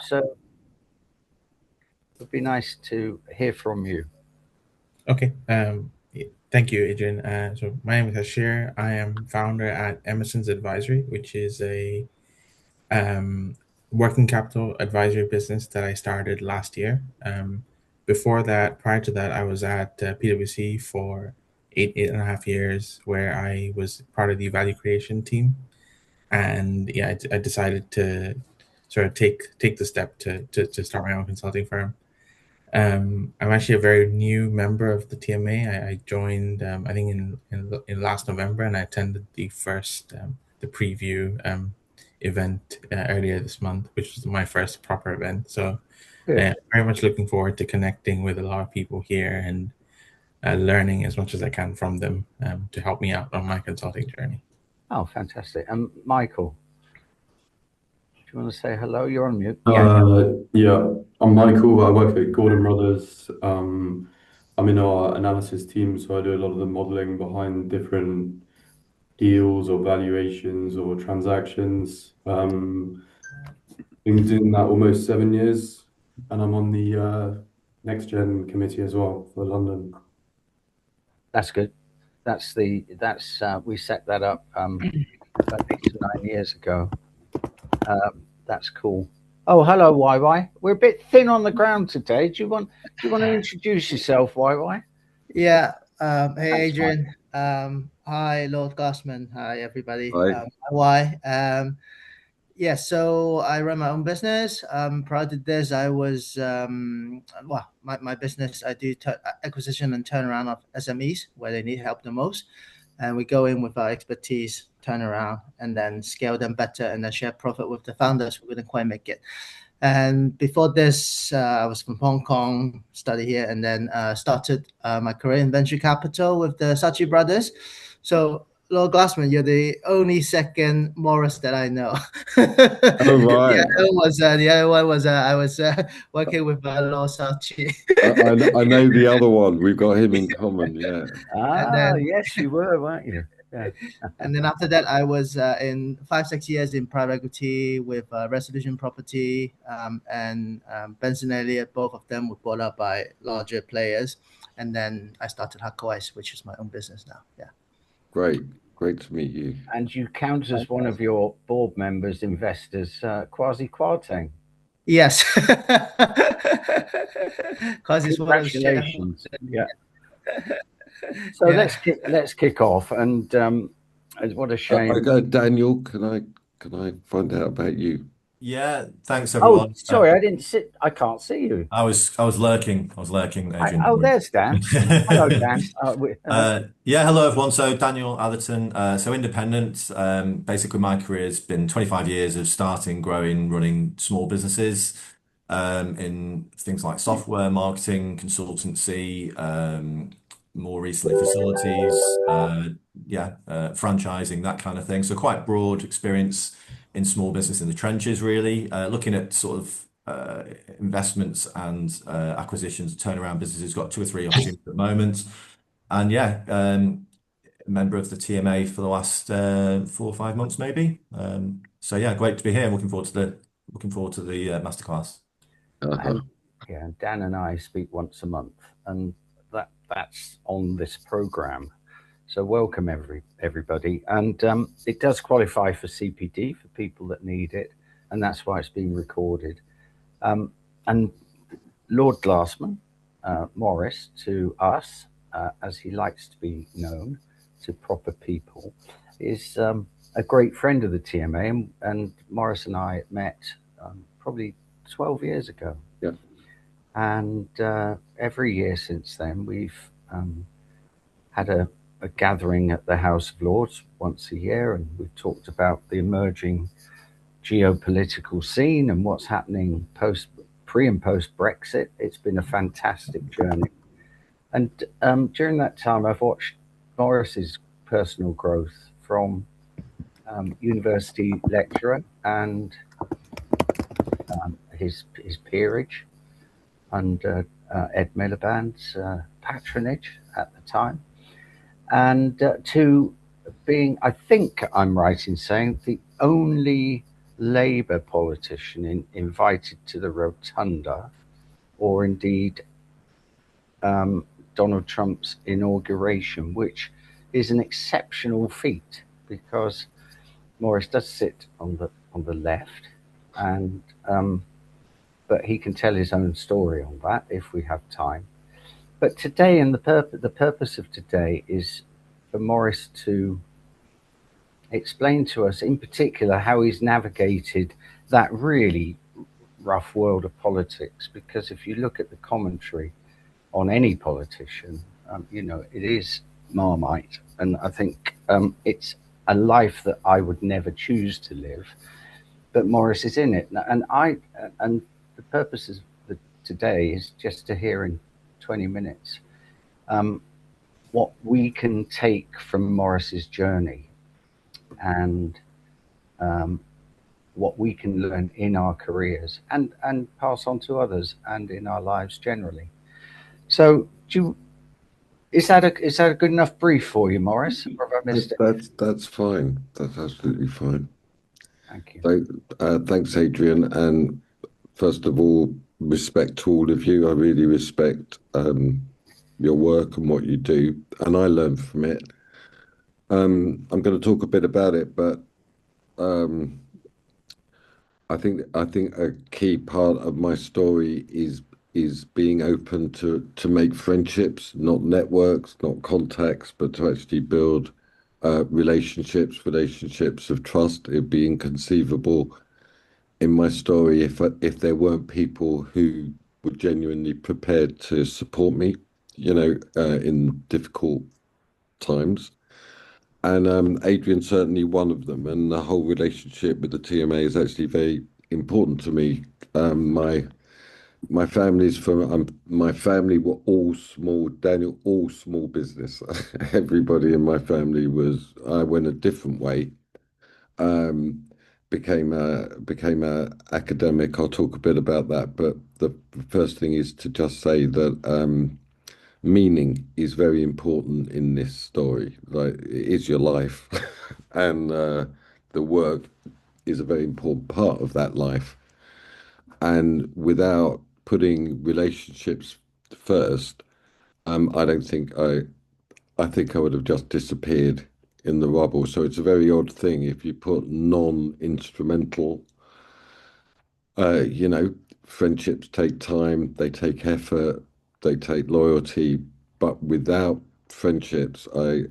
So it would be nice to hear from you. Okay. Thank you, Adrian. So my name is Ashir. I am founder at Emerson's Advisory, which is a working capital advisory business that I started last year. Prior to that, I was at PwC for eight and a half years, where I was part of the value creation team. And yeah, I decided to sort of take the step to start my own consulting firm. I'm actually a very new member of the TMA. I joined, I think, in last November, and I attended the first the preview event earlier this month, which was my first proper event. So, very much looking forward to connecting with a lot of people here and learning as much as I can from them to help me out on my consulting journey. Oh, fantastic. And Michael, do you want to say hello? You're on mute. Yeah, I'm Michael. I work at Gordon Brothers. I'm in our analysis team, so I do a lot of the modeling behind different deals or valuations or transactions. Been doing that almost 7 years, and I'm on the next gen committee as well for London. That's good. We set that up I think 9 years ago. That's cool. Oh, hello, YY. We're a bit thin on the ground today. Do you want to introduce yourself, YY? Yeah. Hey, Adrian. Hi, Lord Gossman. Hi, everybody. Hi. Why? Yeah, so I run my own business. Prior to this, I was, my business, I do acquisition and turnaround of SMEs where they need help the most. And we go in with our expertise, turn around, and then scale them better and then share profit with the founders who couldn't quite make it. And before this, I was from Hong Kong, studied here, and then started my career in venture capital with the Saatchi brothers. So, Lord Glassman, you're the only second Morris that I know. Oh, right. The other one was I was working with Lord Saatchi. I know the other one. We've got him in common, yeah. Yes, you were, weren't you? Yeah. And then after that, I was in 5-6 years in private equity with Resolution Property and Benson Elliott. Both of them were bought up by larger players. And then I started Hardcore Ice, which is my own business now. Yeah. Great to meet you. And you count as one of your board members, investors, Kwasi Kwarteng. Yes. Congratulations. Yeah. So let's kick off. And what a shame. Daniel, can I find out about you? Yeah, thanks everyone. Oh, sorry, I can't see you. I was lurking, Adrian. There's Dan. Hello, Dan. Yeah, hello everyone. So Daniel Atherton, so independent. Basically my career has been 25 years of starting, growing, running small businesses in things like software, marketing, consultancy, more recently facilities, franchising, that kind of thing. So quite broad experience in small business in the trenches, really, looking at sort of investments and acquisitions, turnaround businesses. Got 2 or 3 opportunities at the moment, and member of the TMA for the last 4 or 5 months, maybe. So yeah, great to be here. Looking forward to the masterclass. And Dan and I speak once a month, and that's on this program. So welcome everybody, and it does qualify for CPD for people that need it, and that's why it's being recorded. And Lord Glassman, Morris, to us, as he likes to be known to proper people, is a great friend of the TMA, and Morris and I met probably 12 years ago. Yeah. And every year since then, we've had a gathering at the House of Lords once a year, and we've talked about the emerging geopolitical scene and what's happening pre and post Brexit. It's been a fantastic journey, and during that time I've watched Morris's personal growth from university lecturer and his peerage under Ed Miliband's patronage at the time, and to being, I think I'm right in saying, the only Labour politician invited to the rotunda, or indeed Donald Trump's inauguration, which is an exceptional feat because Morris does sit on the left, and but he can tell his own story on that if we have time. But today, and the purpose of today is for Morris to explain to us, in particular, how he's navigated that really rough world of politics. Because if you look at the commentary on any politician, it is Marmite, and I think it's a life that I would never choose to live. But Morris is in it, and the purpose of today is just to hear in 20 minutes what we can take from Morris's journey, and what we can learn in our careers and pass on to others and in our lives generally. So, is that a good enough brief for you, Morris? Or have I missed it? That's fine. That's absolutely fine. Thank you. So, thanks, Adrian. And first of all, respect to all of you. I really respect your work and what you do, and I learn from it. I'm going to talk a bit about it, but I think a key part of my story is being open to make friendships, not networks, not contacts, but to actually build relationships of trust. It'd be inconceivable in my story if there weren't people who were genuinely prepared to support me, in difficult times. And Adrian's certainly one of them. And the whole relationship with the TMA is actually very important to me. My family were all small, Daniel, all small business. Everybody in my family I went a different way. Became a academic. I'll talk a bit about that. But the first thing is to just say that meaning is very important in this story. Like, it is your life, and the work is a very important part of that life. And without putting relationships first, I don't think I think I would have just disappeared in the rubble. So it's a very odd thing if you put non-instrumental. Friendships take time, they take effort, they take loyalty, but without friendships, I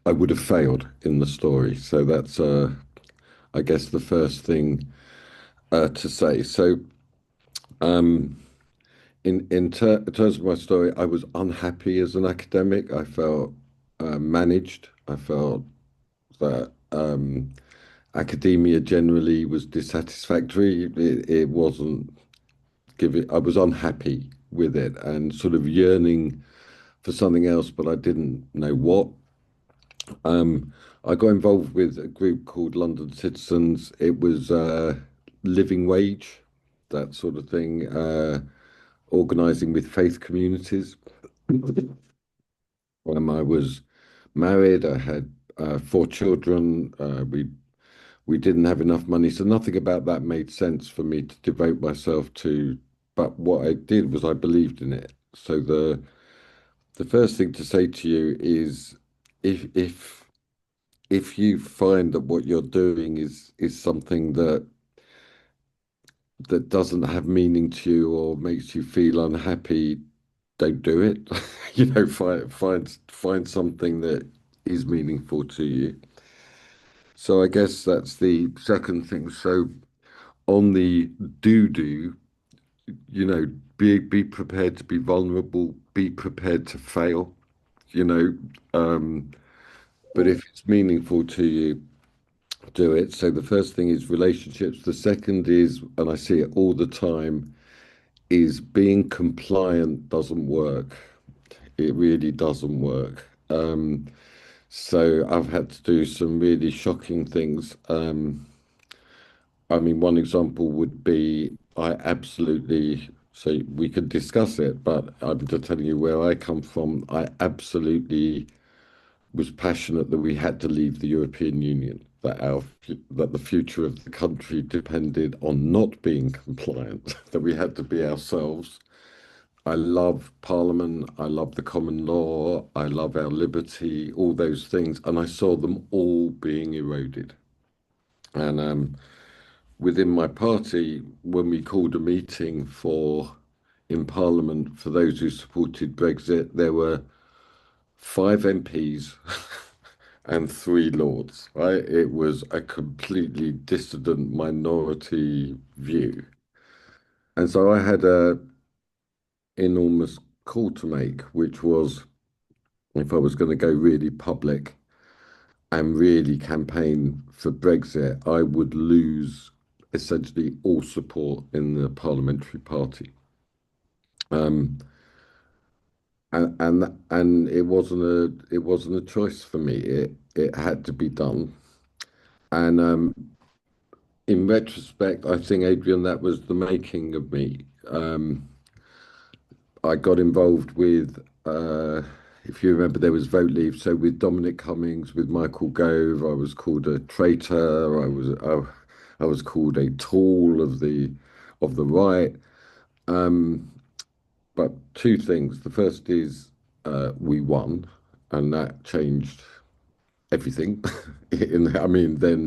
would have failed in the story. So that's, I guess, the first thing to say. So, in terms of my story, I was unhappy as an academic. I felt managed. I felt that academia generally was dissatisfactory. It wasn't giving. I was unhappy with it and sort of yearning for something else, but I didn't know what. I got involved with a group called London Citizens. It was living wage, that sort of thing, organising with faith communities. I was married. I had 4 children. We didn't have enough money, so nothing about that made sense for me to devote myself to. But what I did was I believed in it. So the first thing to say to you is, if you find that what you're doing is something that doesn't have meaning to you or makes you feel unhappy, don't do it. Find something that is meaningful to you. So I guess that's the second thing. So on the do, be prepared to be vulnerable, be prepared to fail, but if it's meaningful to you, do it. So the first thing is relationships. The second is, and I see it all the time, is being compliant doesn't work. It really doesn't work. So I've had to do some really shocking things. One example would be so we could discuss it, but I'm just telling you where I come from. I absolutely was passionate that we had to leave the European Union. that the future of the country depended on not being compliant, that we had to be ourselves. I love Parliament, I love the common law, I love our liberty, all those things, and I saw them all being eroded. And within my party, when we called a meeting in Parliament for those who supported Brexit, there were 5 MPs and 3 Lords, right? It was a completely dissident minority view. And so I had a enormous call to make, which was, if I was going to go really public and really campaign for Brexit, I would lose essentially all support in the parliamentary party. And it wasn't a choice for me. It had to be done. And in retrospect, I think, Adrian, that was the making of me. I got involved with, if you remember, there was Vote Leave. So with Dominic Cummings, with Michael Gove, I was called a traitor. I was called a tool of the right. But 2 things. The first is we won, and that changed everything. I mean, then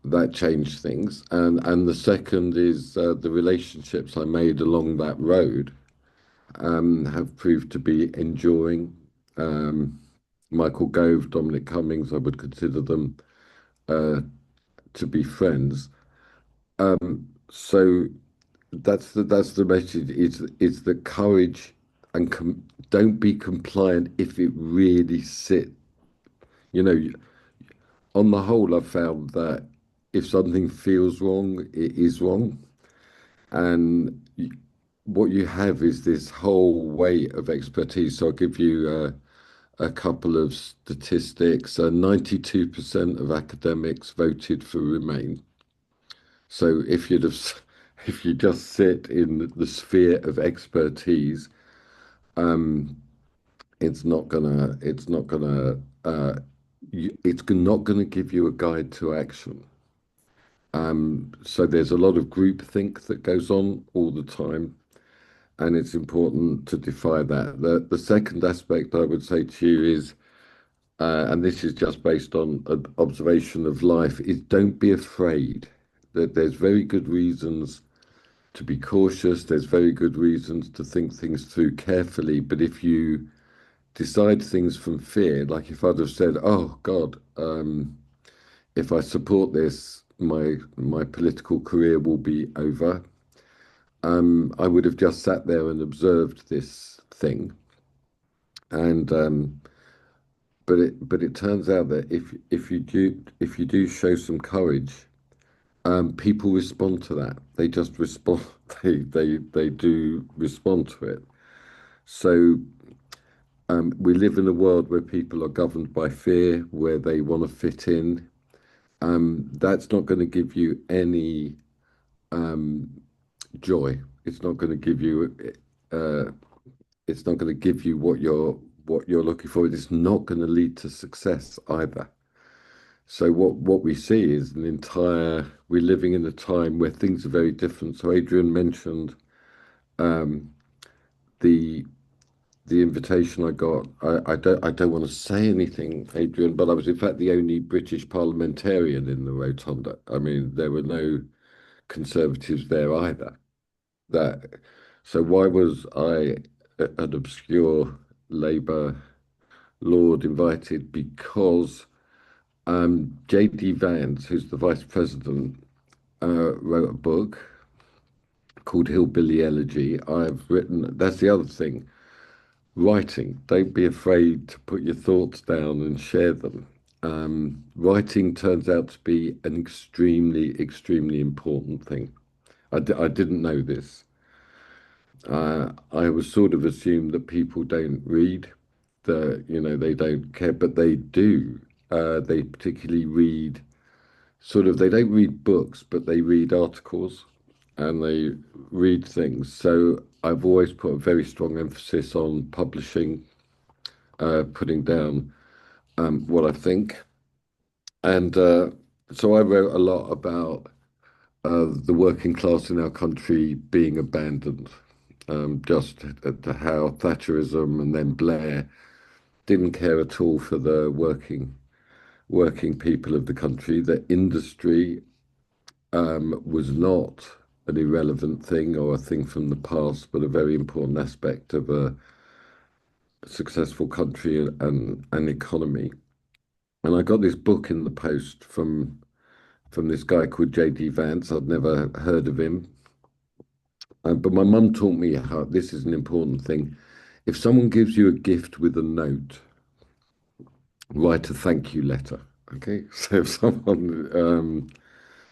that changed things. And the second is the relationships I made along that road have proved to be enduring. Michael Gove, Dominic Cummings, I would consider them to be friends. So that's the message. It's the courage, and don't be compliant if it really sit. On the whole, I've found that if something feels wrong, it is wrong. And what you have is this whole weight of expertise. So I'll give you a couple of statistics. 92% of academics voted for Remain. So if you just sit in the sphere of expertise, it's not gonna give you a guide to action. So there's a lot of groupthink that goes on all the time, and it's important to defy that. The second aspect I would say to you is, and this is just based on an observation of life, is don't be afraid. That there's very good reasons to be cautious. There's very good reasons to think things through carefully. But if you decide things from fear, like if I'd have said, "Oh God, if I support this, my political career will be over," I would have just sat there and observed this thing. And but it turns out that if you do show some courage, people respond to that. They just respond. They do respond to it. So we live in a world where people are governed by fear, where they want to fit in. That's not going to give you any joy. It's not going to give you. It's not going to give you what you're looking for. It's not going to lead to success either. So what we see is we're living in a time where things are very different. So Adrian mentioned the invitation I got. I don't want to say anything, Adrian, but I was in fact the only British parliamentarian in the rotunda. I mean, there were no Conservatives there either. So why was I, an obscure Labour Lord, invited? Because J.D. Vance, who's the Vice President, wrote a book called Hillbilly Elegy. That's the other thing, writing. Don't be afraid to put your thoughts down and share them. Writing turns out to be an extremely, extremely important thing. I didn't know this. I was sort of assumed that people don't read, that they don't care, but they do. They particularly read they don't read books, but they read articles and they read things. So I've always put a very strong emphasis on publishing, putting down what I think. And so I wrote a lot about the working class in our country being abandoned, just how Thatcherism and then Blair didn't care at all for the working people of the country. The industry was not an irrelevant thing or a thing from the past, but a very important aspect of a successful country and an economy. And I got this book in the post from this guy called J.D. Vance. I'd never heard of him. But my mum taught me how this is an important thing. If someone gives you a gift with a note, write a thank you letter. Okay. So if someone,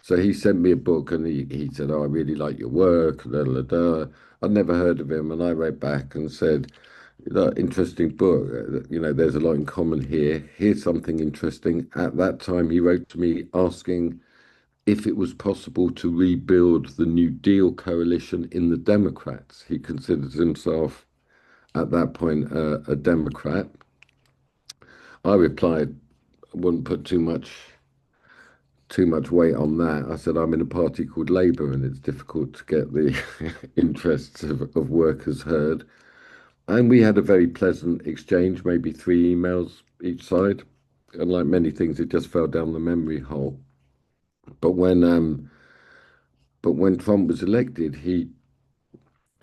so he sent me a book and he said, "Oh, I really like your work." Da, da, da. I'd never heard of him. And I wrote back and said, "Interesting book. There's a lot in common here. Here's something interesting." At that time, he wrote to me asking if it was possible to rebuild the New Deal coalition in the Democrats. He considers himself at that point a Democrat. I replied, I wouldn't put too much weight on that. I said, I'm in a party called Labour and it's difficult to get the interests of workers heard. And we had a very pleasant exchange, maybe 3 emails each side. And like many things, it just fell down the memory hole. But when Trump was elected, he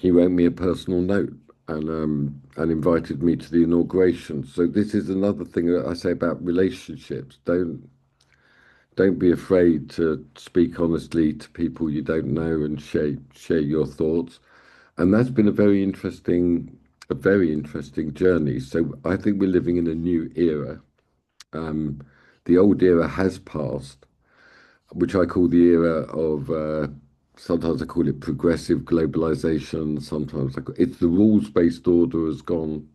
wrote me a personal note and invited me to the inauguration. So this is another thing that I say about relationships. Don't be afraid to speak honestly to people you don't know and share your thoughts. And that's been a very interesting journey. So I think we're living in a new era. The old era has passed, which I call the era of sometimes I call it progressive globalization. Sometimes it's the rules-based order has gone.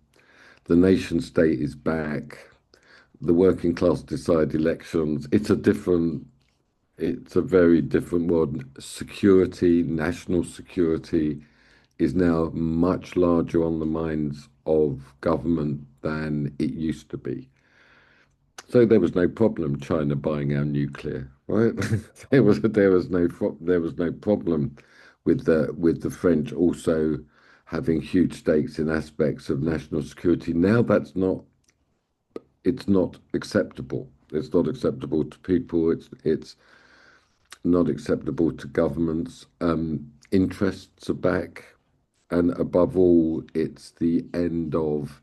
The nation state is back. The working class decide elections. It's a very different world. Security, national security is now much larger on the minds of government than it used to be. So there was no problem China buying our nuclear, right? there was no problem with the French also having huge stakes in aspects of national security. Now it's not acceptable. It's not acceptable to people. It's not acceptable to governments. Interests are back, and above all, it's the end of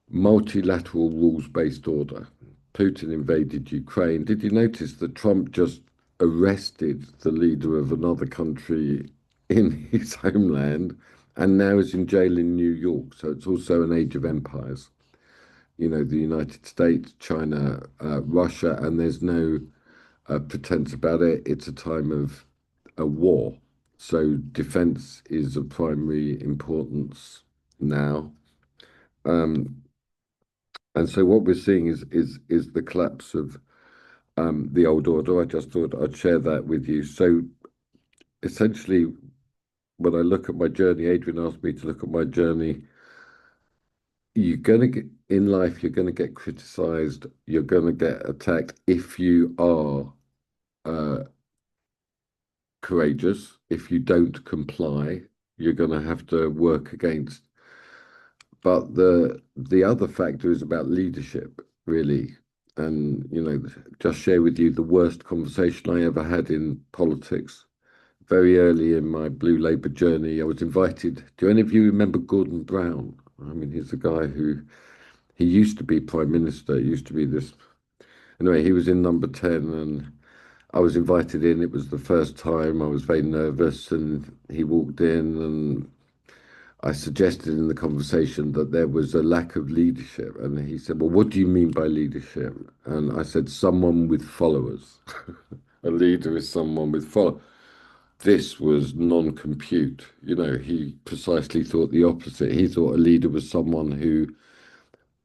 multilateral rules-based order. Putin invaded Ukraine. Did you notice that Trump just arrested the leader of another country in his homeland and now is in jail in New York? So it's also an age of empires. The United States, China, Russia, and there's no pretense about it. It's a time of a war. So defense is of primary importance now. And so what we're seeing is the collapse of the old order. I just thought I'd share that with you. So essentially, when I look at my journey, Adrian asked me to look at my journey. You're going to get in life, you're going to get criticized, you're going to get attacked if you are courageous. If you don't comply, you're going to have to work against. But the other factor is about leadership, really. And, just share with you the worst conversation I ever had in politics. Very early in my Blue Labour journey, I was invited. Do any of you remember Gordon Brown? I mean, he's a guy he used to be Prime Minister. He used to be this. Anyway, he was in number 10 and I was invited in. It was the first time. I was very nervous and he walked in and I suggested in the conversation that there was a lack of leadership. And he said, well, what do you mean by leadership? And I said, someone with followers. A leader is someone with followers. This was non-compute. He precisely thought the opposite. He thought a leader was someone who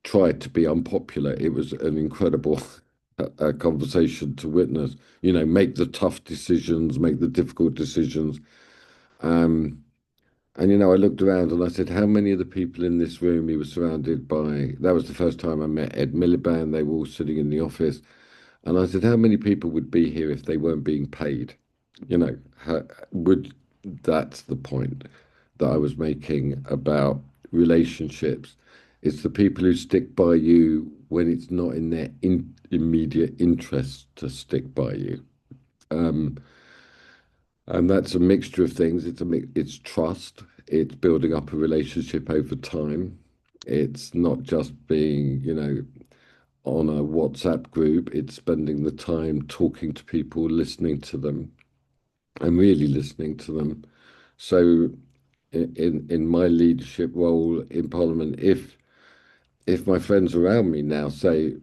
tried to be unpopular. It was an incredible conversation to witness. Make the tough decisions, make the difficult decisions. And, I looked around and I said, how many of the people in this room he was surrounded by? That was the first time I met Ed Miliband. They were all sitting in the office. And I said, how many people would be here if they weren't being paid? That's the point that I was making about relationships. It's the people who stick by you when it's not in their immediate interest to stick by you. And that's a mixture of things. It's trust. It's building up a relationship over time. It's not just being, on a WhatsApp group. It's spending the time talking to people, listening to them, and really listening to them. So, in my leadership role in Parliament, if my friends around me now say,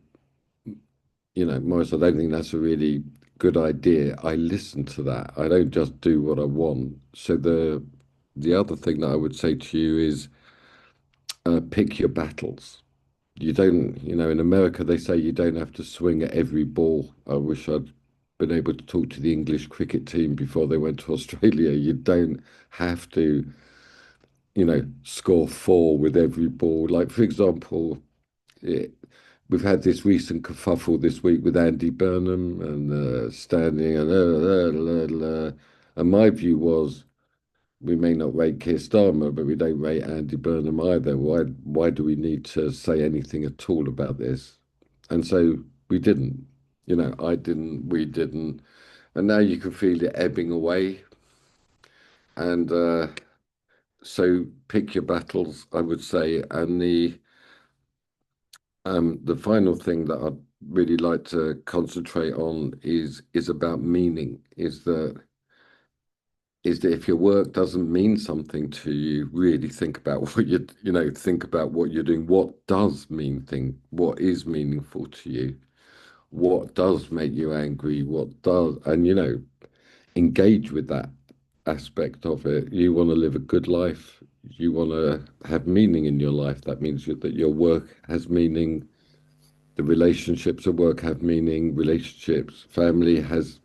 Maurice, I don't think that's a really good idea, I listen to that. I don't just do what I want. So the other thing that I would say to you is pick your battles. You don't, in America, they say you don't have to swing at every ball. I wish I'd been able to talk to the English cricket team before they went to Australia. You don't have to, score four with every ball. Like, for example, we've had this recent kerfuffle this week with Andy Burnham and standing and my view was we may not rate Keir Starmer, but we don't rate Andy Burnham either. Why do we need to say anything at all about this? And so we didn't. I didn't, we didn't. And now you can feel it ebbing away. And so pick your battles, I would say. And the final thing that I'd really like to concentrate on is about meaning. Is that if your work doesn't mean something to you, really think about what think about what you're doing. What does mean thing? What is meaningful to you? What does make you angry? What does, and engage with that aspect of it. You want to live a good life. You want to have meaning in your life. That means that your work has meaning. The relationships at work have meaning. Relationships, family has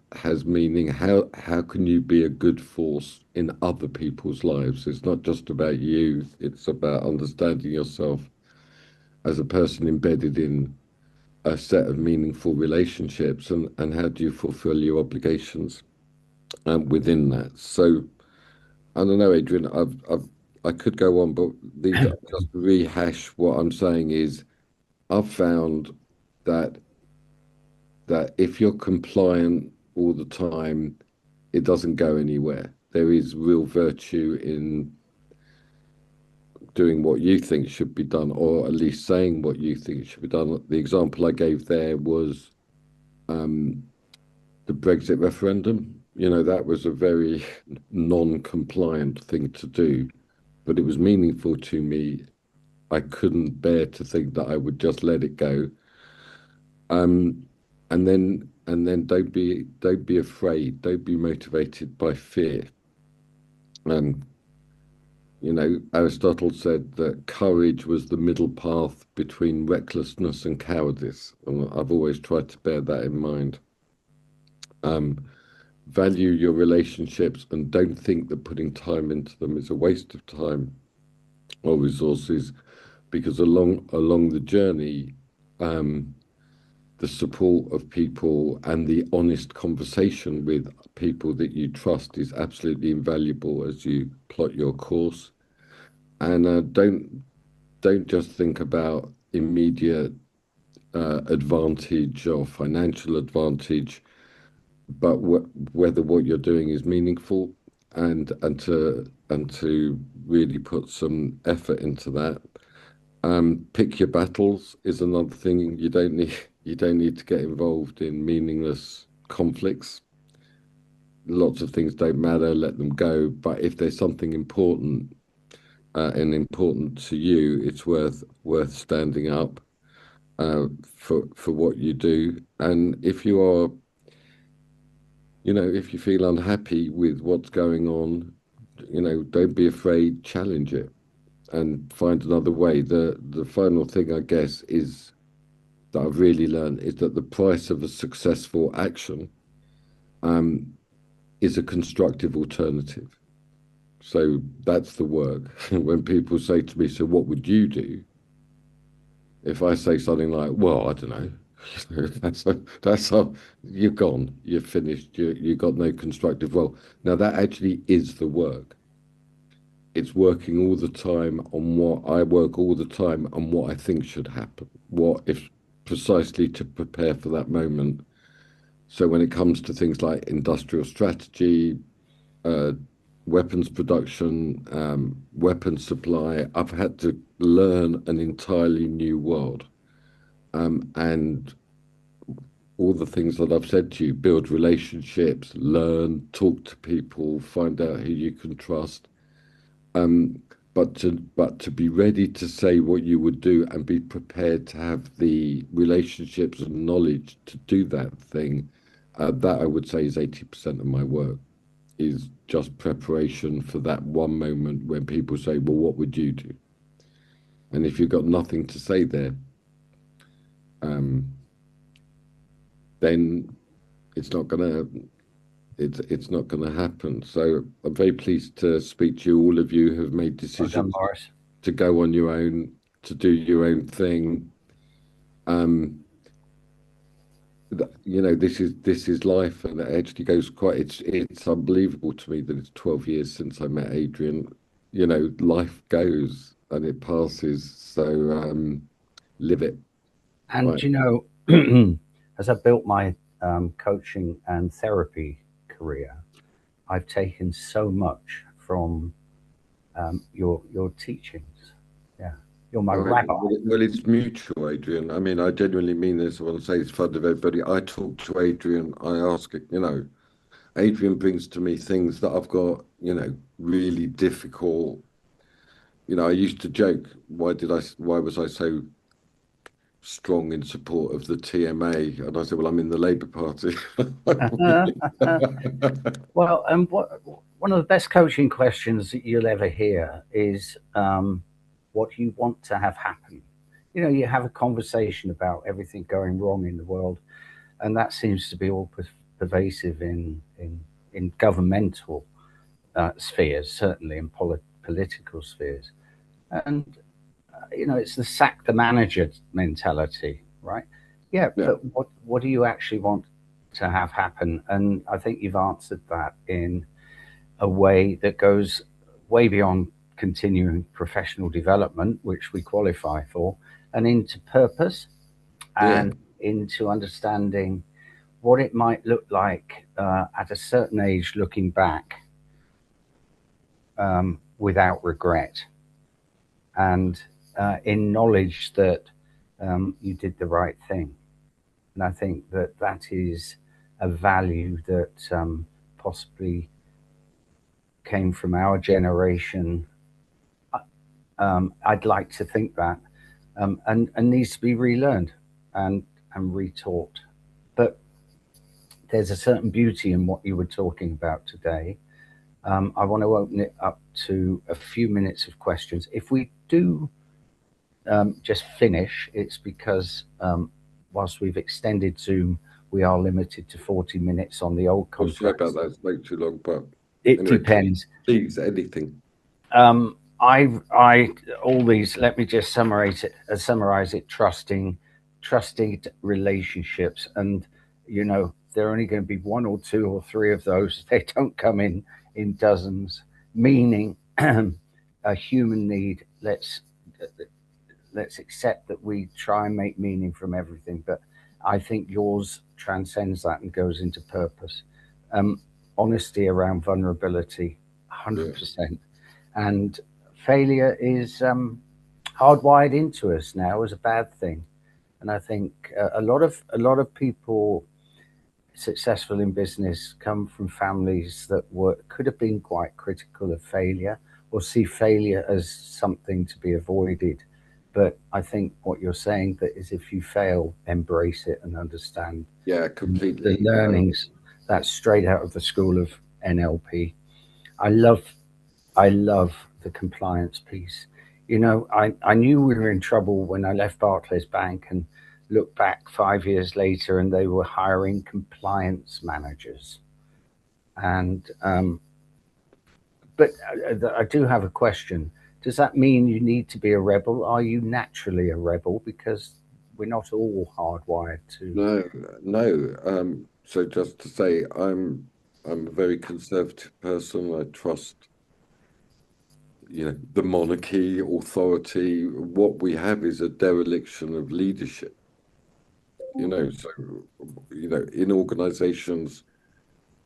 meaning. How can you be a good force in other people's lives? It's not just about you. It's about understanding yourself as a person embedded in a set of meaningful relationships, and how do you fulfill your obligations within that. So I don't know, Adrian, I could go on, but just rehash what I'm saying is I've found that if you're compliant all the time, it doesn't go anywhere. There is real virtue in doing what you think should be done, or at least saying what you think should be done. The example I gave there was the Brexit referendum. That was a very non-compliant thing to do, but it was meaningful to me. I couldn't bear to think that I would just let it go. And then don't be afraid. Don't be motivated by fear. Aristotle said that courage was the middle path between recklessness and cowardice, and I've always tried to bear that in mind. Value your relationships and don't think that putting time into them is a waste of time or resources, because along the journey, the support of people and the honest conversation with people that you trust is absolutely invaluable as you plot your course. And don't just think about immediate advantage or financial advantage, but whether what you're doing is meaningful, and to really put some effort into that. Pick your battles is another thing. You don't need to get involved in meaningless conflicts. Lots of things don't matter, let them go. But if there's something important and important to you, it's worth standing up for what you do. And if you are, if you feel unhappy with what's going on, don't be afraid, challenge it and find another way. The final thing, I guess, is that I've really learned is that the price of a successful action is a constructive alternative. So that's the work. When people say to me, so what would you do? If I say something like, well, I don't know, you're gone, you're finished, you got no constructive. Well, now that actually is the work. It's working all the time on what I work all the time on what I think should happen, what if precisely to prepare for that moment. So when it comes to things like industrial strategy, weapons production, weapons supply, I've had to learn an entirely new world. And all the things that I've said to you, build relationships, learn, talk to people, find out who you can trust. But to be ready to say what you would do and be prepared to have the relationships and knowledge to do that thing, that I would say is 80% of my work, is just preparation for that one moment when people say, well, what would you do? And if you've got nothing to say there, then it's not gonna happen. So I'm very pleased to speak to you. All of you have made decisions to go on your own, to do your own thing. You know, this is life, and it actually goes quite. It's unbelievable to me that it's 12 years since I met Adrian. You know, life goes and it passes. So live it. And Right. you know, as I built my coaching and therapy career, I've taken so much from your teachings. Yeah, you're my rabbi. Well, it's mutual, Adrian. I mean, I genuinely mean this. I want to say it's fun of everybody. I talk to Adrian. I ask it. You know, Adrian brings to me things that I've got. You know, really difficult. You know, I used to joke, why was I so strong in support of the TMA? And I said, well, I'm in the Labour Party. Well, and one of the best coaching questions that you'll ever hear is, what do you want to have happen? You know, you have a conversation about everything going wrong in the world, and that seems to be all pervasive in governmental spheres, certainly in political spheres. And you know, it's the sack the manager mentality, right? Yeah, but what do you actually want to have happen? And I think you've answered that in a way that goes way beyond continuing professional development, which we qualify for, and into purpose and into understanding what it might look like at a certain age, looking back without regret, and in knowledge that you did the right thing. And I think that that is a value that possibly came from our generation. I'd like to think that, and needs to be relearned and retaught. But there's a certain beauty in what you were talking about today. I want to open it up to a few minutes of questions. If we do just finish, it's because whilst we've extended Zoom, we are limited to 40 minutes on the old contract. Sorry about that, it's way too long, but it anyway, depends. Please, anything. All these, let me just summarize it, trusting relationships. And, you know, there are only going to be one or two or three of those. They don't come in dozens. Meaning, a human need. Let's accept that we try and make meaning from everything. But I think yours transcends that and goes into purpose. Honesty around vulnerability, 100%. And failure is hardwired into us now as a bad thing. And I think a lot of people successful in business come from families that could have been quite critical of failure or see failure as something to be avoided. But I think what you're saying that is, if you fail, embrace it and understand. Yeah, completely. The learnings. That's straight out of the school of NLP. I love the compliance piece. You know, I knew we were in trouble when I left Barclays Bank and looked back 5 years later, and they were hiring compliance managers. And But I do have a question. Does that mean you need to be a rebel? Are you naturally a rebel? Because we're not all hardwired to. No, no. So just to say, I'm a very conservative person. I trust, the monarchy, authority. What we have is a dereliction of leadership. So in organizations,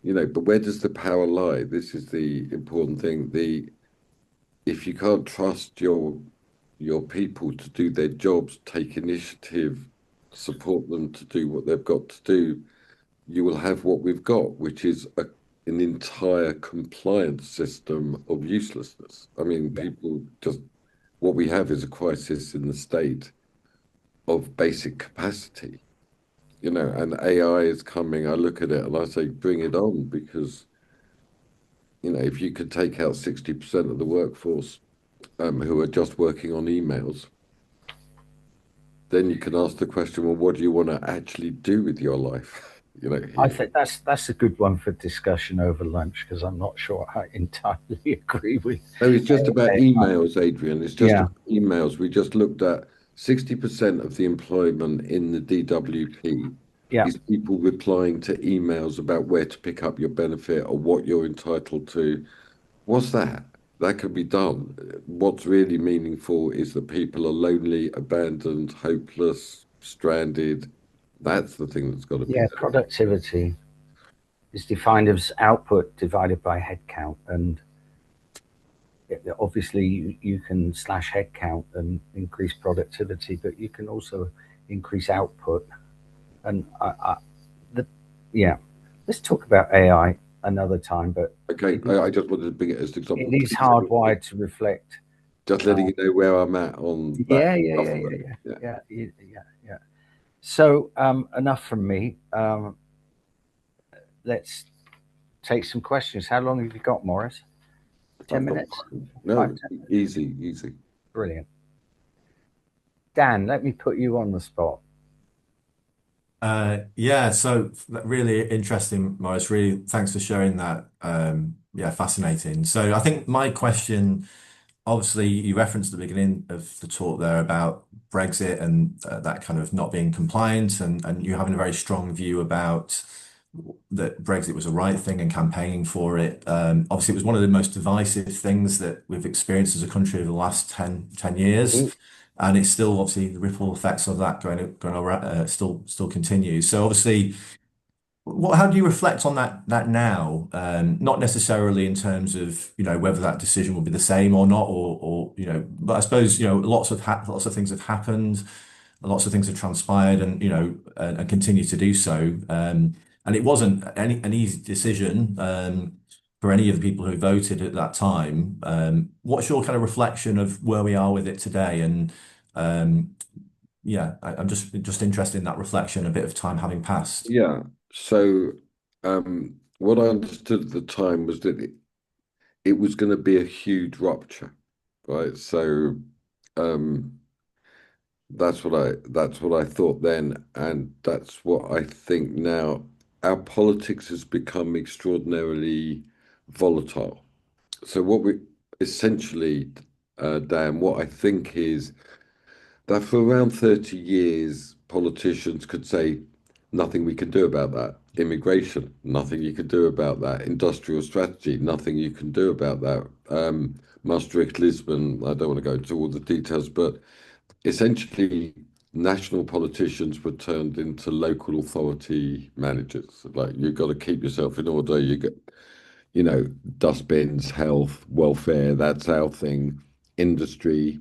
but where does the power lie? This is the important thing. If you can't trust your people to do their jobs, take initiative, support them to do what they've got to do, you will have what we've got, which is an entire compliance system of uselessness. I mean, people just, what we have is a crisis in the state of basic capacity, and AI is coming. I look at it and I say, bring it on, because, if you could take out 60% of the workforce who are just working on emails, then you can ask the question, well, what do you want to actually do with your life? I think that's a good one for discussion over lunch, because I'm not sure I entirely agree with. No, it's just about emails, Adrian. It's just Yeah. emails. We just looked at 60% of the employment in the DWP is people replying to emails about where to pick up your benefit or what you're entitled to. What's that? That could be done. What's really meaningful is that people are lonely, abandoned, hopeless, stranded. That's the thing that's got to be done. Productivity is defined as output divided by headcount, and obviously you can slash headcount and increase productivity, but you can also increase output. And let's talk about AI another time. But okay, I just wanted to bring it as an example. It is hardwired to reflect. Just letting you know where I'm at on that. Yeah. So enough from me. Let's take some questions. How long have you got, Morris? 10 minutes? No, easy. Brilliant. Dan, let me put you on the spot. So really interesting, Morris. Really, thanks for sharing that. Fascinating. So I think my question, obviously, you referenced at the beginning of the talk there about Brexit and that kind of not being compliant, and you having a very strong view about that Brexit was the right thing and campaigning for it. Obviously, it was one of the most divisive things that we've experienced as a country over the last 10 years. And it's still, obviously, the ripple effects of that going around, still continues. So obviously, how do you reflect on that now? Not necessarily in terms of whether that decision will be the same or not, or but I suppose lots of things have happened, lots of things have transpired, and and continue to do so. And it wasn't an easy decision for any of the people who voted at that time. What's your kind of reflection of where we are with it today? And I'm just interested in that reflection, a bit of time having passed. Yeah. So what I understood at the time was that it was going to be a huge rupture, right? So that's what I thought then, and that's what I think now. Our politics has become extraordinarily volatile. So what we essentially, Dan, what I think is that for around 30 years, politicians could say nothing we can do about that. Immigration, nothing you can do about that. Industrial strategy, nothing you can do about that. Maastricht, Lisbon, I don't want to go into all the details, but essentially national politicians were turned into local authority managers. Like, you've got to keep yourself in order. You get, dustbins, health, welfare, that's our thing. Industry,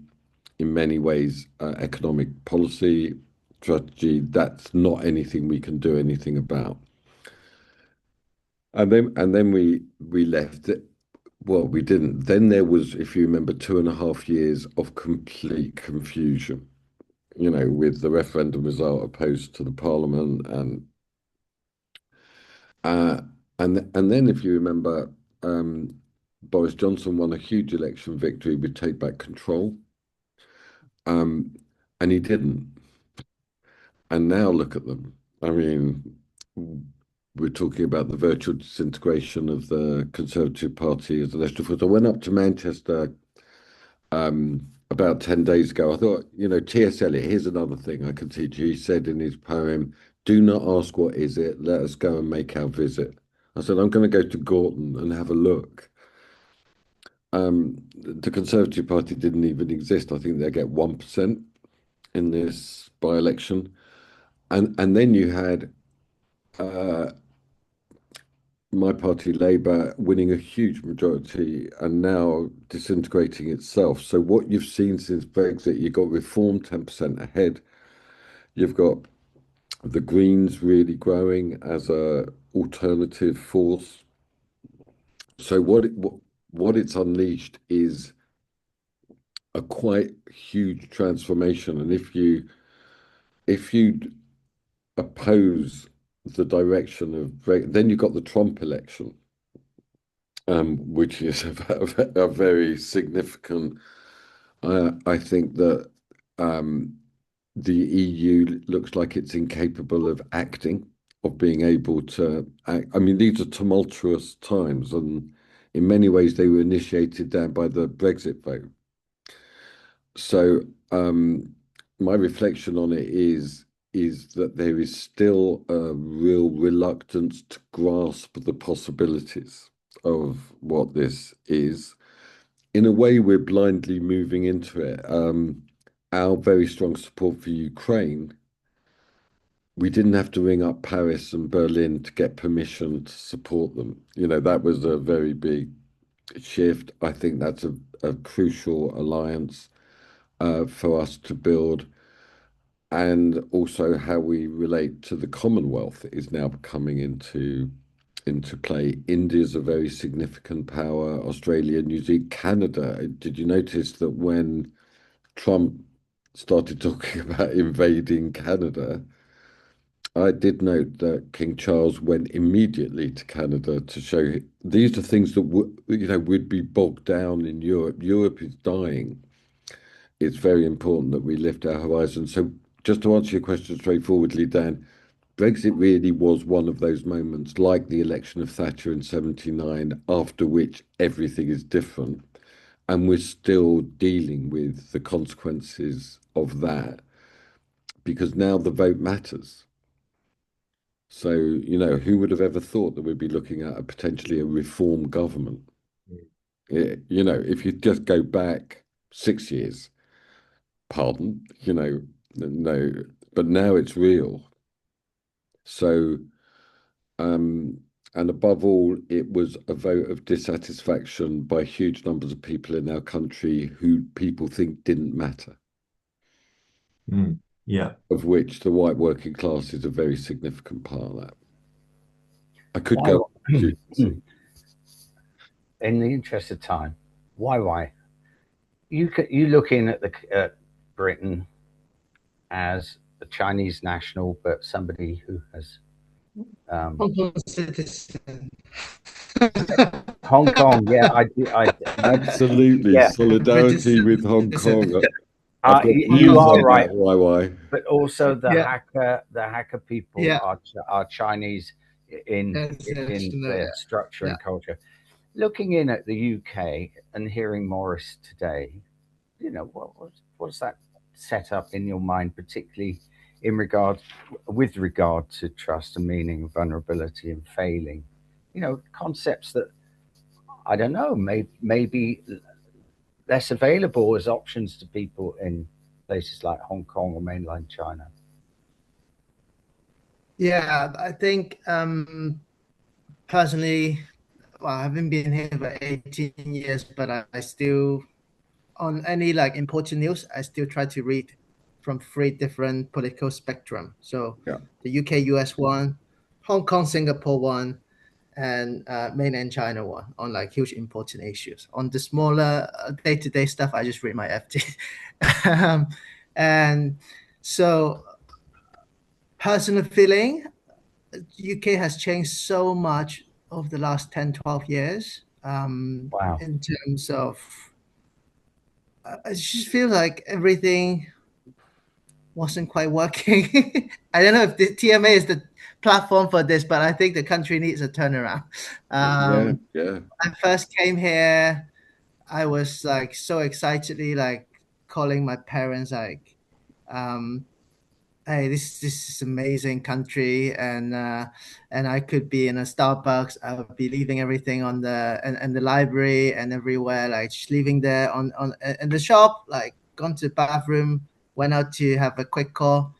in many ways, economic policy, strategy, that's not anything we can do anything about. And then we left it. Well, we didn't. Then there was, if you remember, 2.5 years of complete confusion, with the referendum result opposed to the parliament, and then if you remember, Boris Johnson won a huge election victory with Take Back Control, and he didn't. And now look at them. I mean, we're talking about the virtual disintegration of the Conservative Party as a national force. I went up to Manchester about 10 days ago. I thought, T.S. Eliot, here's another thing I can teach you. He said in his poem, "Do not ask what is it, let us go and make our visit." I said, I'm going to go to Gorton and have a look. The Conservative Party didn't even exist. I think they get 1% in this by-election. And then you had my party, Labour, winning a huge majority and now disintegrating itself. So what you've seen since Brexit, you've got Reform 10% ahead. You've got the Greens really growing as a alternative force. So what it's unleashed is a quite huge transformation. And if you oppose the direction of Brexit, then you've got the Trump election, which is a very significant. I think that the EU looks like it's incapable of acting, of being able to act. I mean, these are tumultuous times, and in many ways they were initiated down by the Brexit vote. So my reflection on it is that there is still a real reluctance to grasp the possibilities of what this is. In a way, we're blindly moving into it. Our very strong support for Ukraine, we didn't have to ring up Paris and Berlin to get permission to support them. That was a very big shift. I think that's a crucial alliance for us to build. And also how we relate to the Commonwealth is now coming into play. India's a very significant power, Australia, New Zealand, Canada. Did you notice that when Trump started talking about invading Canada, I did note that King Charles went immediately to Canada to show these are things that would be bogged down in Europe. Europe is dying. It's very important that we lift our horizons. So just to answer your question straightforwardly, Dan, Brexit really was one of those moments, like the election of Thatcher in '79, after which everything is different. And we're still dealing with the consequences of that because now the vote matters. So, who would have ever thought that we'd be looking at potentially a reform government? If you just go back 6 years, pardon, no, but now it's real. So, and above all, it was a vote of dissatisfaction by huge numbers of people in our country who people think didn't matter. Yeah. Of which the white working class is a very significant part of that. I could go. In the interest of time, why? You looking at Britain as a Chinese national, but somebody who has Hong Kong citizen. Hong Kong, yeah, I absolutely, yeah. solidarity with Hong Kong. You are right. Why? But also the hacker people are Chinese in their structure and culture. Looking in at the UK and hearing Morris today, what's that set up in your mind, particularly with regard to trust and meaning, vulnerability and failing? Concepts that I don't know, maybe less available as options to people in places like Hong Kong or mainland China. Yeah, I think personally, well, I haven't been here for 18 years, but I still, on any important news, I still try to read from 3 different political spectrum. So the UK, US one, Hong Kong, Singapore one, and mainland China one on huge important issues. On the smaller day-to-day stuff, I just read my FT. And so personal feeling, UK has changed so much over the last 10, 12 years. Wow. In terms of, I just feel like everything wasn't quite working. I don't know if the TMA is the platform for this, but I think the country needs a turnaround. Yeah. I first came here, I was like so excitedly like calling my parents like, hey, this is amazing country, and I could be in a Starbucks. I would be leaving everything on the and the library and everywhere, like just leaving there on in the shop, like gone to the bathroom, went out to have a quick call.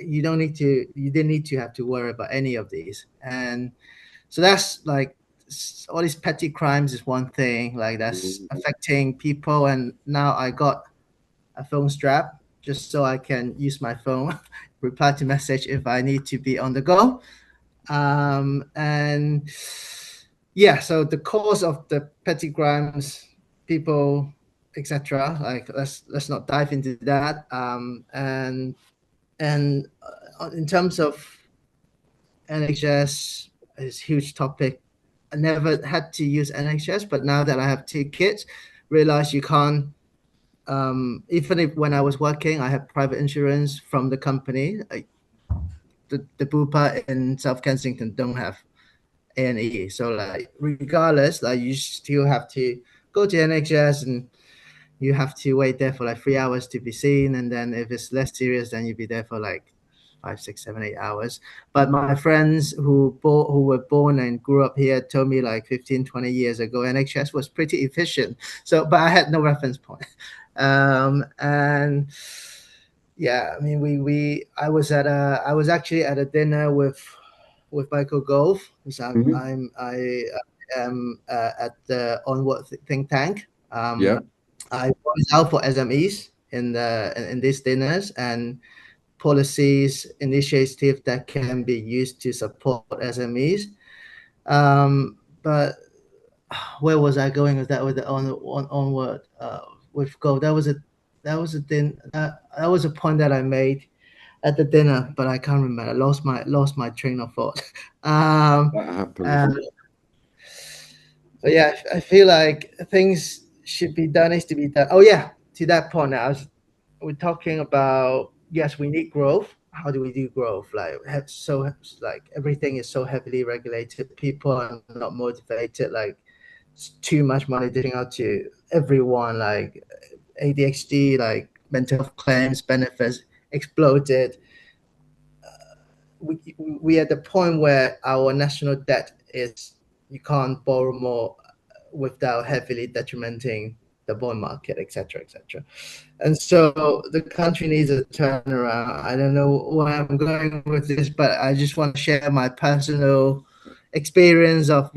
You didn't need to have to worry about any of these. And so that's like all these petty crimes is one thing, like that's affecting people. And now I got a phone strap just so I can use my phone, reply to message if I need to be on the go. And yeah, so the cause of the petty crimes, people, etc. Like let's not dive into that. And in terms of NHS, is a huge topic. I never had to use NHS, but now that I have 2 kids, realize you can't. Even if when I was working, I had private insurance from the company. Like the Bupa in South Kensington don't have A&E, so like regardless, like you still have to go to NHS and you have to wait there for like 3 hours to be seen, and then if it's less serious, then you'll be there for like 5, 6, 7, 8 hours. But my friends who were born and grew up here told me like 15, 20 years ago, NHS was pretty efficient. So, but I had no reference point. And yeah, I mean, I was actually at a dinner with Michael Gove, because I am at the Onward think tank. I was out for SMEs in these dinners and policies, initiatives that can be used to support SMEs. But where was I going with that? With the Onward with Go, that was a point that I made at the dinner, but I can't remember. I lost my train of thought. That happens. But yeah, I feel like things should be done, needs to be done. Oh yeah, to that point, we're talking about, yes, we need growth. How do we do growth? Like everything is so heavily regulated. People are not motivated. Like it's too much money dishing out to everyone. Like ADHD, like mental health claims, benefits exploded. We at the point where our national debt is, you can't borrow more without heavily detrimenting the bond market, etc., etc. And so the country needs a turnaround. I don't know where I'm going with this, but I just want to share my personal experience of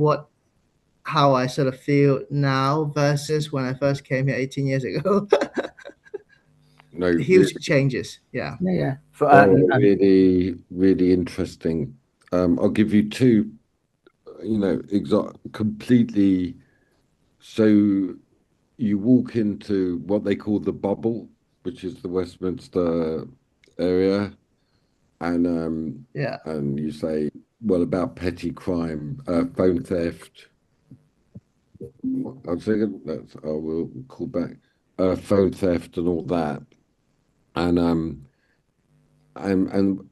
how I sort of feel now versus when I first came here 18 years ago. No, Huge changes. Yeah. Really, really interesting. I'll give you two, completely. So you walk into what they call the bubble, which is the Westminster area, and and you say, well, about petty crime, phone theft. I'll say I will call back, phone theft and all that, and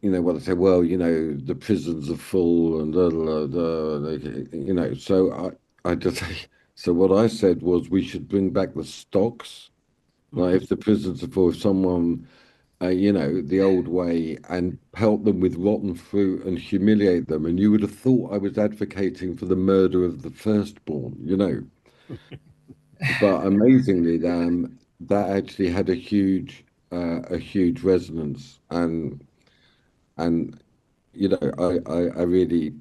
you know what I say, well, the prisons are full and so I just so what I said was we should bring back the stocks. Like if the prisons are full, if someone the old way, and pelt them with rotten fruit and humiliate them, and you would have thought I was advocating for the murder of the firstborn, but amazingly that actually had a huge resonance, and I really,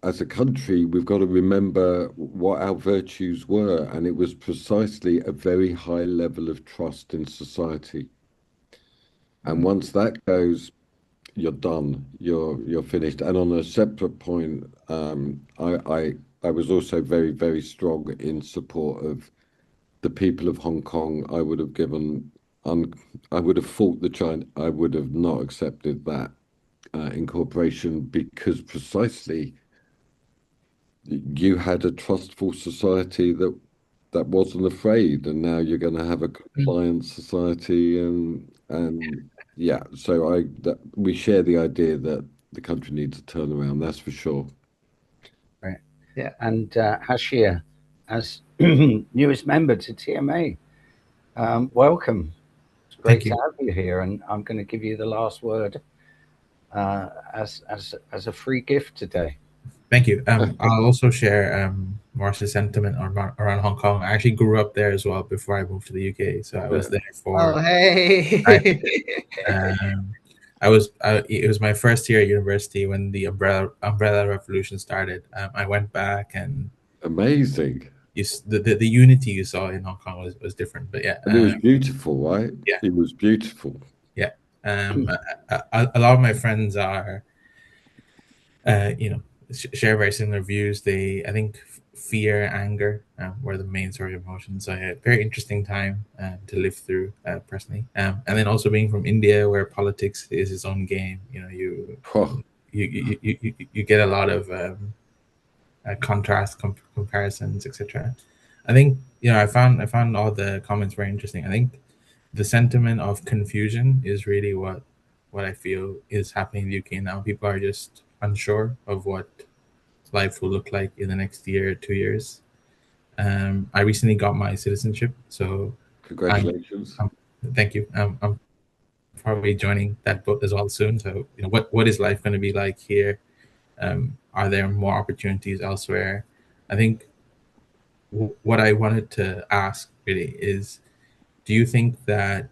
as a country, we've got to remember what our virtues were, and it was precisely a very high level of trust in society. And once that goes, you're done. You're finished. And on a separate point, I was also very, very strong in support of the people of Hong Kong. I would have fought the China. I would have not accepted that incorporation, because precisely you had a trustful society that that wasn't afraid, and now you're going to have a compliant society, and yeah. So we share the idea that the country needs a turnaround. That's for sure. Right. Yeah. And Hashir, as newest member to TMA, welcome. It's great Thank to you. have you here, and I'm going to give you the last word as a free gift today. Thank you. I'll also share Marsh's sentiment around Hong Kong. I actually grew up there as well before I moved to the UK, so I was there for. Oh, hey. It was my first year at university when the umbrella revolution started. I went back, and Amazing. the unity you saw in Hong Kong was different. But yeah, And it was beautiful, right? Yeah. It was beautiful. Yeah. A lot of my friends are, share very similar views. I think fear, anger were the main sort of emotions. So a very interesting time to live through personally. And then also being from India, where politics is its own game. You get a lot of contrast, comparisons, etc. I think I found all the comments very interesting. I think the sentiment of confusion is really what I feel is happening in the UK now. People are just unsure of what life will look like in the next year, 2 years. I recently got my citizenship, so Congratulations. Thank you. I'm probably joining that boat as well soon. So what is life going to be like here? Are there more opportunities elsewhere? I think what I wanted to ask really is, do you think that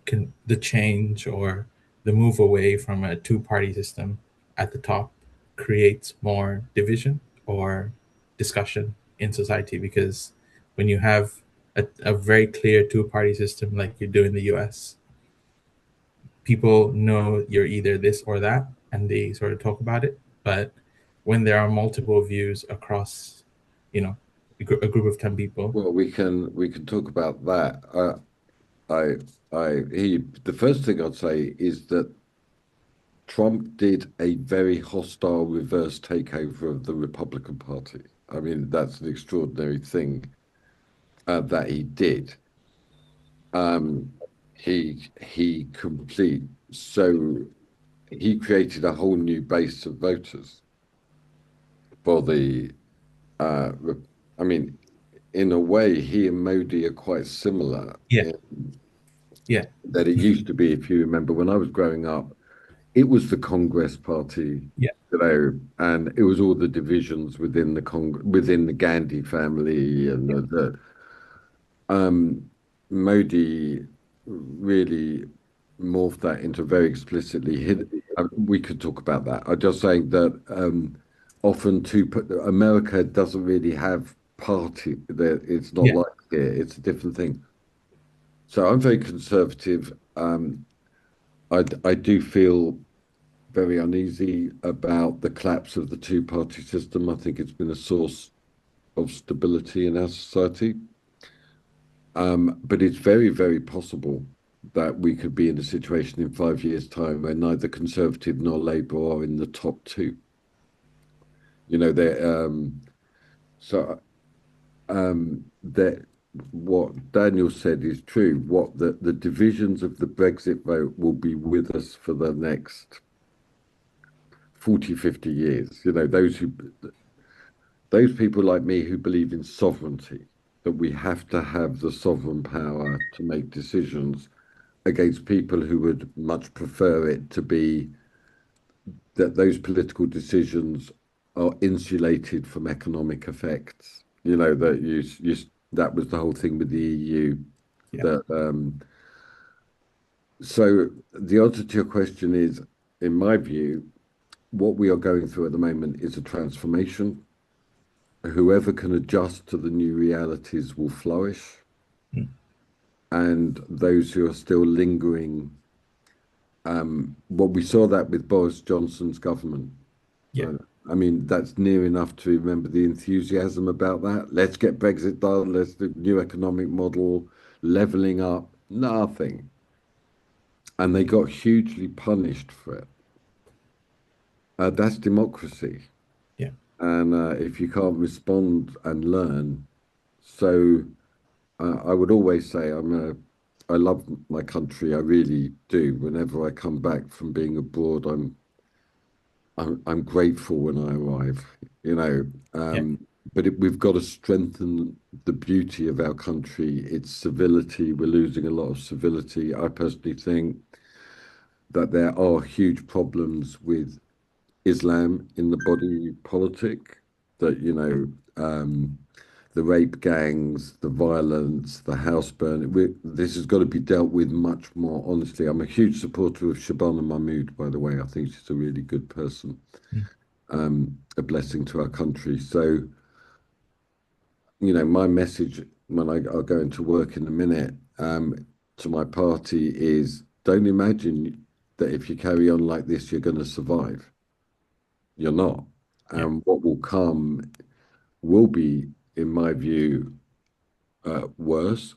the change or the move away from a two-party system at the top creates more division or discussion in society? Because when you have a very clear two-party system like you do in the US, people know you're either this or that, and they sort of talk about it. But when there are multiple views across, a group of 10 people. Well, we can talk about that. The first thing I'd say is that Trump did a very hostile reverse takeover of the Republican Party. I mean, that's an extraordinary thing that he did. He created a whole new base of voters for the. I mean, in a way, he and Modi are quite similar. Yeah. That it used to be, if you remember, when I was growing up, it was the Congress Party. Yeah. And it was all the divisions within the Gandhi family, and Modi really morphed that into very explicitly hidden. We could talk about that. I'm just saying that often America doesn't really have party. It's not like here. It's a different thing. So I'm very conservative. I do feel very uneasy about the collapse of the two-party system. I think it's been a source of stability in our society. But it's very, very possible that we could be in a situation in 5 years' time where neither Conservative nor Labour are in the top two. That what Daniel said is true. What the divisions of the Brexit vote will be with us for the next 40, 50 years. Those people like me who believe in sovereignty, that we have to have the sovereign power to make decisions, against people who would much prefer it to be that those political decisions are insulated from economic effects. That was the whole thing with the EU. Yeah. So the answer to your question is, in my view, what we are going through at the moment is a transformation. Whoever can adjust to the new realities will flourish. And those who are still lingering, we saw that with Boris Johnson's government. Yeah. I mean, that's near enough to remember the enthusiasm about that. Let's get Brexit done. Let's do new economic model, leveling up, nothing. And they got hugely punished for it. That's democracy. Yeah. And if you can't respond and learn, so I would always say I love my country. I really do. Whenever I come back from being abroad, I'm grateful when I arrive. You know, but we've got to strengthen the beauty of our country. Its civility. We're losing a lot of civility. I personally think that there are huge problems with Islam in the body politic. That the rape gangs, the violence, the house burning. This has got to be dealt with much more honestly. I'm a huge supporter of Shabana Mahmood, by the way. I think she's a really good person, a blessing to our country. So, my message when I'll go into work in a minute to my party is don't imagine that if you carry on like this, you're going to survive. You're not. And what will come will be, in my view, worse.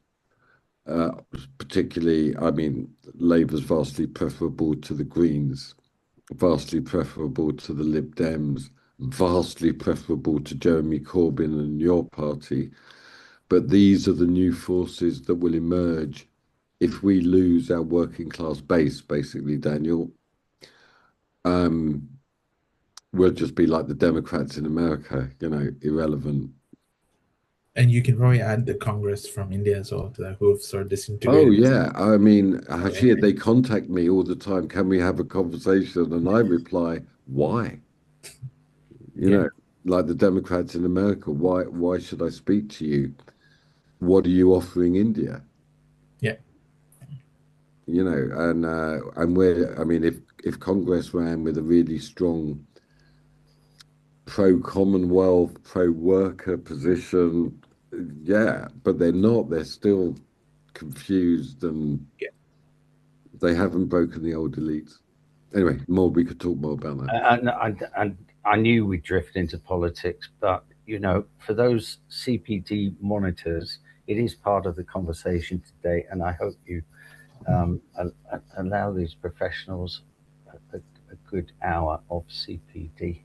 Particularly, I mean, Labour's vastly preferable to the Greens, vastly preferable to the Lib Dems, vastly preferable to Jeremy Corbyn and your party. But these are the new forces that will emerge if we lose our working class base, basically, Daniel. We'll just be like the Democrats in America, irrelevant. And you can probably add the Congress from India as well to that, who have sort of disintegrated. Oh, yeah. I mean, Hashir, they contact me all the time. Can we have a conversation? And I reply, why? Like the Democrats in America, why should I speak to you? What are you offering India? Yeah. And where, I mean, if Congress ran with a really strong pro-Commonwealth, pro-worker position, but they're not. They're still confused and they haven't broken the old elites. Anyway, we could talk more about that. And I knew we'd drift into politics, but, for those CPD monitors, it is part of the conversation today, and I hope you allow these professionals a good hour of CPD.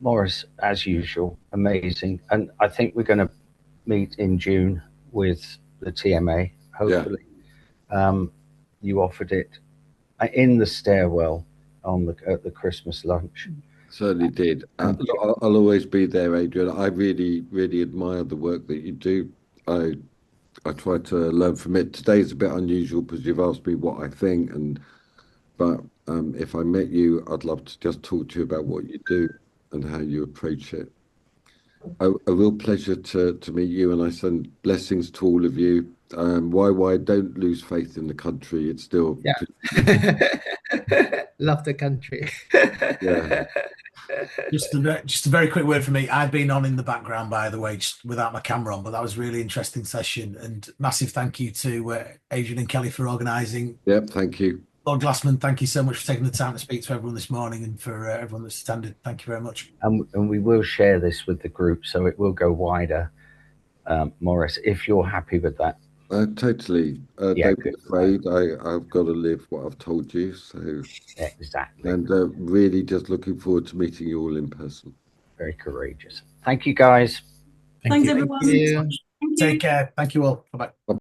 Maurice, as usual, amazing. And I think we're going to meet in June with the TMA, hopefully. You offered it in the stairwell at the Christmas lunch. Certainly did. I'll always be there, Adrian. I really, really admire the work that you do. I try to learn from it. Today's a bit unusual because you've asked me what I think, but if I met you, I'd love to just talk to you about what you do and how you approach it. A real pleasure to meet you, and I send blessings to all of you. Why don't lose faith in the country? It's still love the country. Yeah. Just a very quick word from me. I've been on in the background, by the way, just without my camera on, but that was a really interesting session. And massive thank you to Adrian and Kelly for organising. Yep, thank you. Lord Glassman, thank you so much for taking the time to speak to everyone this morning and for everyone that's attended. Thank you very much. And we will share this with the group, so it will go wider, Maurice, if you're happy with that. Totally. Don't be afraid. I've got to live what I've told you. So exactly. And really just looking forward to meeting you all in person. Very courageous. Thank you, guys. Thanks, everyone. Take care. Thank you all. Bye-bye.